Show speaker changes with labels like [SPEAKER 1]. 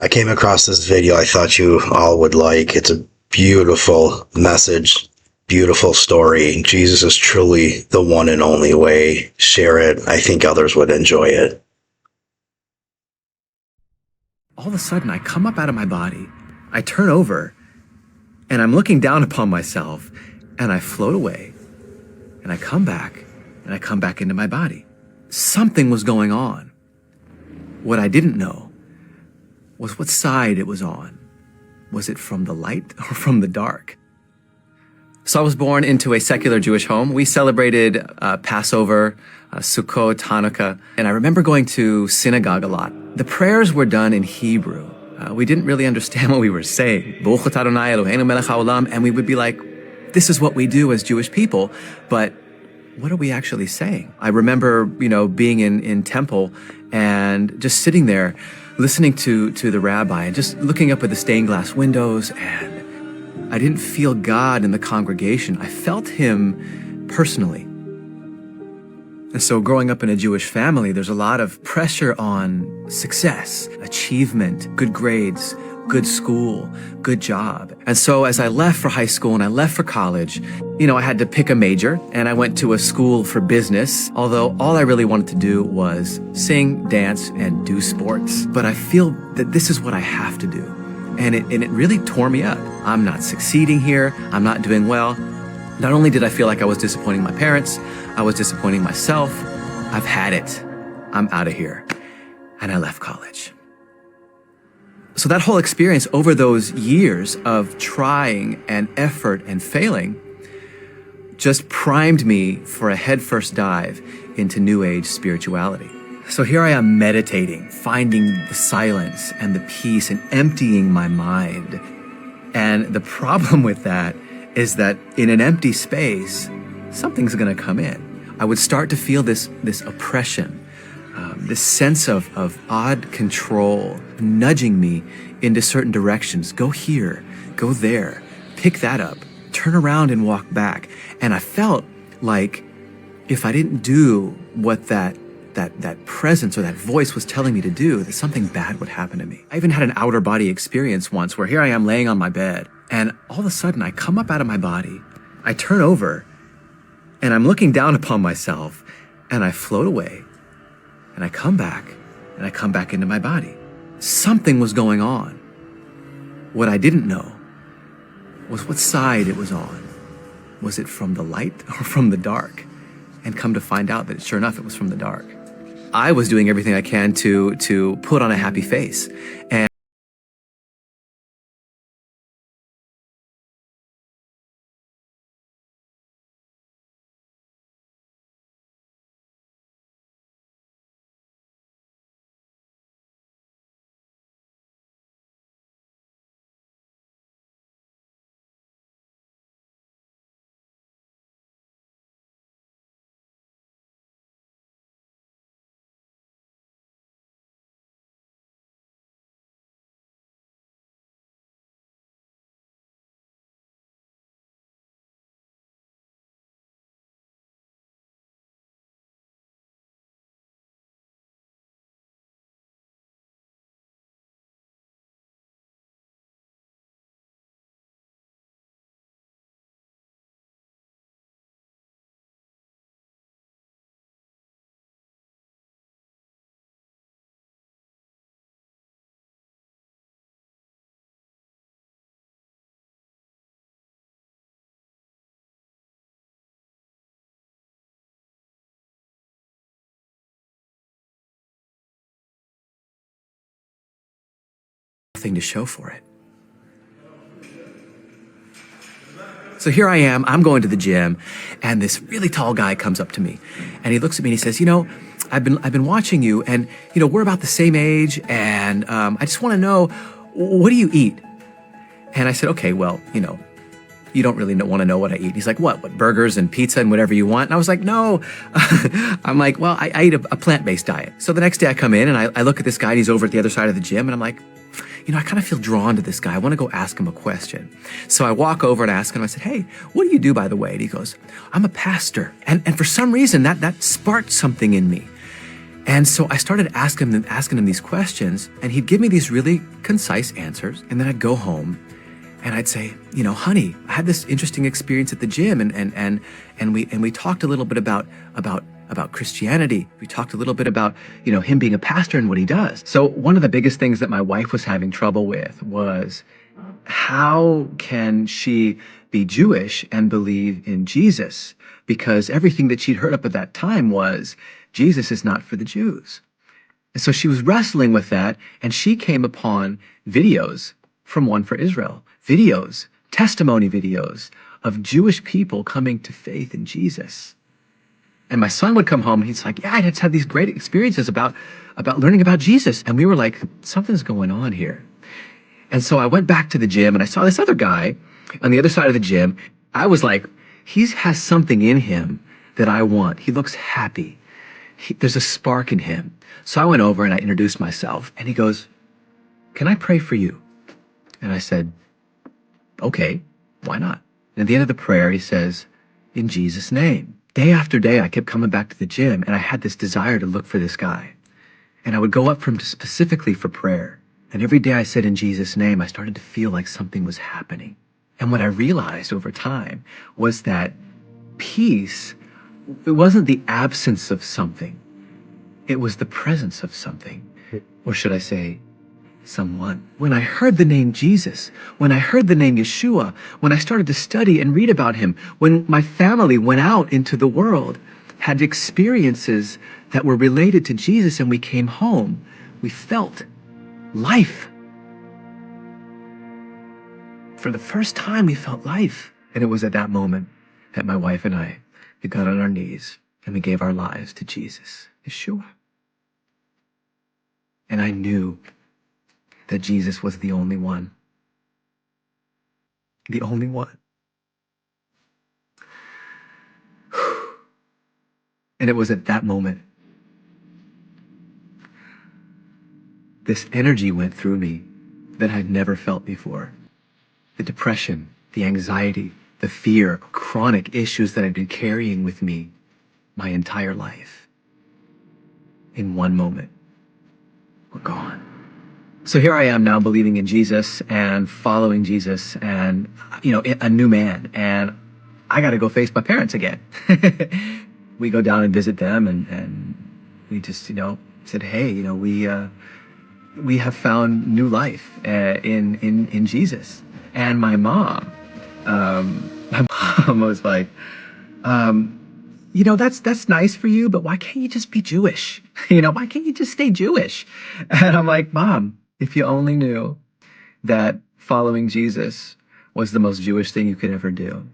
[SPEAKER 1] I came across this video I thought you all would like. It's a beautiful message, beautiful story. Jesus is truly the one and only way. Share it. I think others would enjoy it.
[SPEAKER 2] All of a sudden, I come up out of my body, I turn over, and I'm looking down upon myself, and I float away, and I come back into my body. Something was going on. What I didn't know was what side it was on. Was it from the light or from the dark? So I was born into a secular Jewish home. We celebrated Passover, Sukkot, Hanukkah, and I remember going to synagogue a lot. The prayers were done in Hebrew. We didn't really understand what we were saying. Baruch atah Adonai Eloheinu melech haolam, and we would be like, this is what we do as Jewish people, but what are we actually saying? I remember, being in temple and just sitting there listening to the rabbi and just looking up at the stained glass windows, and I didn't feel God in the congregation. I felt him personally. And so growing up in a Jewish family, there's a lot of pressure on success, achievement, good grades, good school, good job. And so as I left for high school and I left for college, I had to pick a major, and I went to a school for business, although all I really wanted to do was sing, dance, and do sports. But I feel that this is what I have to do. And it really tore me up. I'm not succeeding here. I'm not doing well. Not only did I feel like I was disappointing my parents, I was disappointing myself. I've had it. I'm out of here. And I left college. So that whole experience over those years of trying and effort and failing just primed me for a headfirst dive into New Age spirituality. So here I am meditating, finding the silence and the peace and emptying my mind. And the problem with that is that in an empty space, something's gonna come in. I would start to feel this oppression, this sense of odd control, nudging me into certain directions. Go here, go there, pick that up, turn around and walk back. And I felt like if I didn't do what that presence or that voice was telling me to do, that something bad would happen to me. I even had an outer body experience once where here I am laying on my bed, and all of a sudden I come up out of my body, I turn over, and I'm looking down upon myself, and I float away, and I come back into my body. Something was going on. What I didn't know was what side it was on. Was it from the light or from the dark? And come to find out that sure enough, it was from the dark. I was doing everything I can to put on a happy face. And nothing to show for it. So here I am, I'm going to the gym, and this really tall guy comes up to me, and he looks at me and he says, I've been watching you, and we're about the same age, and I just want to know, what do you eat? And I said, okay, well, you don't really want to know what I eat. He's like, what, burgers and pizza and whatever you want? And I was like, no. I'm like, well, I eat a plant-based diet. So the next day I come in and I look at this guy, and he's over at the other side of the gym, and I'm like, I kind of feel drawn to this guy. I want to go ask him a question. So I walk over and ask him, I said, hey, what do you do, by the way? And he goes, I'm a pastor. And for some reason, that sparked something in me. And so I started asking him these questions, and he'd give me these really concise answers. And then I'd go home and I'd say, honey, I had this interesting experience at the gym, and we talked a little bit about Christianity. We talked a little bit about, him being a pastor and what he does. So one of the biggest things that my wife was having trouble with was, how can she be Jewish and believe in Jesus? Because everything that she'd heard up at that time was, Jesus is not for the Jews. And so she was wrestling with that, and she came upon videos from One for Israel, videos, testimony videos of Jewish people coming to faith in Jesus. And my son would come home and he's like, yeah, I just had these great experiences about learning about Jesus. And we were like, something's going on here. And so I went back to the gym and I saw this other guy on the other side of the gym. I was like, he has something in him that I want. He looks happy. There's a spark in him. So I went over and I introduced myself, and he goes, can I pray for you? And I said, okay, why not? And at the end of the prayer, he says, in Jesus' name. Day after day, I kept coming back to the gym, and I had this desire to look for this guy. And I would go up for him specifically for prayer. And every day I said, in Jesus' name, I started to feel like something was happening. And what I realized over time was that peace, it wasn't the absence of something. It was the presence of something. Or should I say, someone. When I heard the name Jesus, when I heard the name Yeshua, when I started to study and read about him, when my family went out into the world, had experiences that were related to Jesus, and we came home, we felt life. For the first time, we felt life. And it was at that moment that my wife and I, we got on our knees and we gave our lives to Jesus, Yeshua. And I knew that Jesus was the only one. The only one. And it was at that moment, this energy went through me that I'd never felt before. The depression, the anxiety, the fear, chronic issues that I'd been carrying with me my entire life, in one moment, were gone. So here I am now, believing in Jesus and following Jesus, and a new man, and I got to go face my parents again. We go down and visit them, and we just said, hey, we have found new life in Jesus. And my mom was like, that's nice for you, but why can't you just be Jewish? Why can't you just stay Jewish? And I'm like, Mom, if you only knew that following Jesus was the most Jewish thing you could ever do.